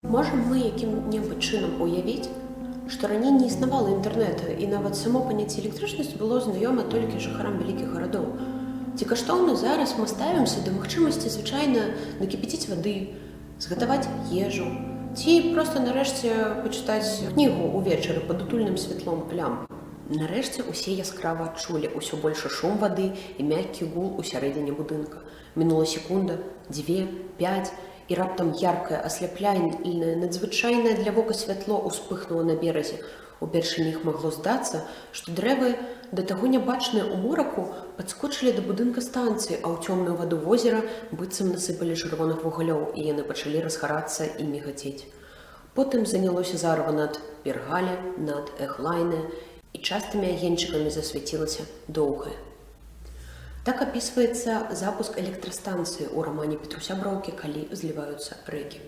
Можам мы якім-небудзь чынам уявіць, што раней не існавала інтэрнэта і нават само паняцце электрычнасць было знаёма толькі жыхарам вялікіх гарадоў. Ці каштоўна зараз мы ставімся да магчымасці звычайна накіпяціць вады, згатаваць ежу, ці проста нарэшце пачытаць кнігу ўвечары пад утульным святлом лямп. Нарэшце усе яскрава адчулі ўсё большы шум вады і мяккі гул у сярэдзіне будынка. Мінула секунда, 2, 5, і раптам яркае, асляпляйнае, надзвычайнае для вока святло ўспыхнула на беразе. У першы міг магло здацца, што дрэвы, да таго нябачныя ў мораку, падскочылі да будынка станцыі, а ў цёмную ваду возера быццам насыпалі чырвоных вугалёў, і яны пачалі разгарацца і мігацець. Потым занялося зарыва над Бергале, над Эглайне, і частымі агеньчыкамі засвяцілася доўгае. Так апісваецца запуск электрастанцыі ў рамане Петруся Броўкі «Калі зліваюцца рэкі».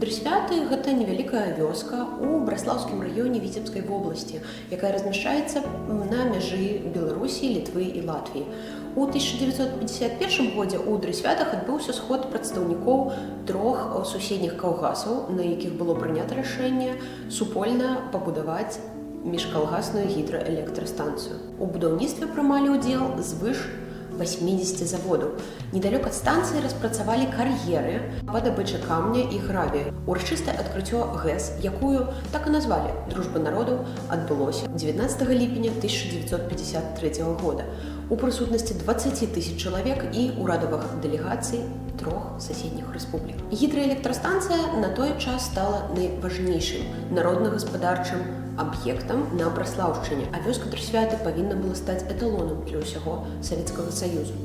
Дрысвяты – гэта невялікая вёска ў Браслаўскім раёне Віцебскай вобласці, якая размяшчаецца на мяжы Беларусі, Літвы і Латвіі. У 1951 годзе ў Дрысвятах адбыўся сход прадстаўнікоў 3 суседніх калгасаў, на якіх было прынята рашэнне супольна пабудаваць міжкалгасную гідраэлектрастанцыю. У будаўніцтве прымалі ўдзел звыш 80 заводаў. Недалёк ад станцыі распрацавалі кар'еры па дабычы камня і гравію. Урачыстае адкрыццё ГЭС, якую так і назвалі «Дружба народаў», адбылося 19 ліпеня 1953 года у прысутнасці 20 000 чалавек і ўрадавых дэлегацый 3 суседніх рэспублік. Гідраэлектрастанцыя на той час стала найважнейшым народна-гаспадарчым аб'ектам на Браслаўшчыне, а вёска Дрысвяты павінна была стаць эталонам для ўсяго Савецкага Саюзу.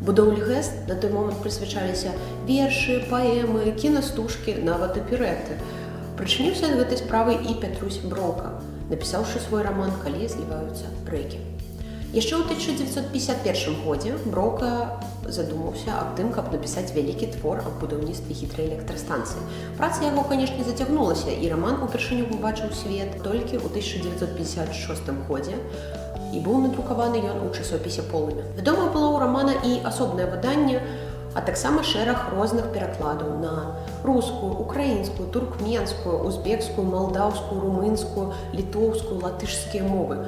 Будоўлі ГЭС на той момант прысвячаліся вершы, паэмы, кінастужкі, нават аперэты. Прычыніўся ад гэтай справы і Петрусь Броўка, напісаўшы свой раман «Калі зліваюцца рэкі». Яшчэ ў 1951 годзе Броўка задумаўся аб тым, каб напісаць вялікі твор аб будаўніцтве гідраэлектрастанцыі. Праца яго, канешне, зацягнулася, і раман упершыню побачыў свет толькі ў 1956 годзе, і быў надрукаваны ён у часопісе «Полымя». Вядома было ў рамана і асобнае выданне, а таксама шэраг розных перакладаў на рускую, украінскую, туркменскую, узбекскую, малдаўскую, румынскую, літоўскую, латышскія мовы.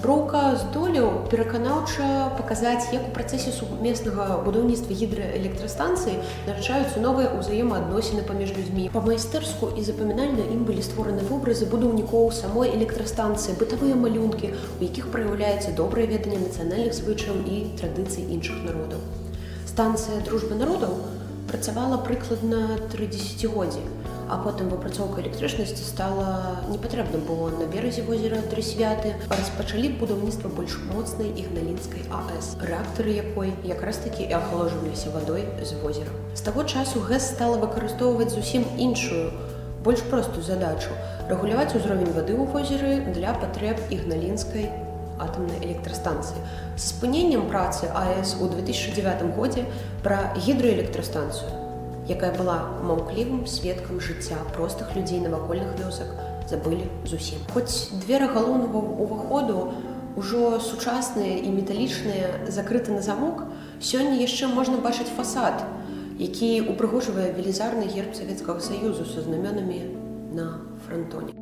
Броўка здолеў пераканаўча паказаць, як у працэсе сумеснага будаўніцтва гідраэлектрастанцыі нараджаюцца новыя ўзаемаадносіны паміж людзьмі. Па-майстэрску і запамінальна ім былі створаны вобразы будаўнікоў самой электрастанцыі, бытавыя малюнкі, у якіх праяўляецца добрае веданне нацыянальных звычаяў і традыцый іншых народаў. Станцыя «Дружба народаў» працавала прыкладна 3 дзесяцігоддзі, а потым выпрацоўка электрычнасці стала непатрэбна, бо на беразе возера Дрысвяты распачалі будаўніцтва больш моцнай Ігналінскай АЭС, рэактары якой якраз такі і ахалоджваліся вадой з возера. З таго часу ГЭС стала выкарыстоўваць зусім іншую, больш простую задачу – рэгуляваць узровень вады ў возеры для патрэб Ігналінскай атамнай электрастанцыі. З спыненнем працы АЭС у 2009 годзе пра гідраэлектрастанцыю, якая была маўклівым сведкам жыцця простых людзей навакольных вёсак, забылі зусім. Хоць дзверы галоўнага ўваходу ўжо сучасныя і металічныя закрыты на замок, сёння яшчэ можна бачыць фасад, які упрыгожвае велізарны герб Савецкага Саюзу са знамёнамі на франтоне.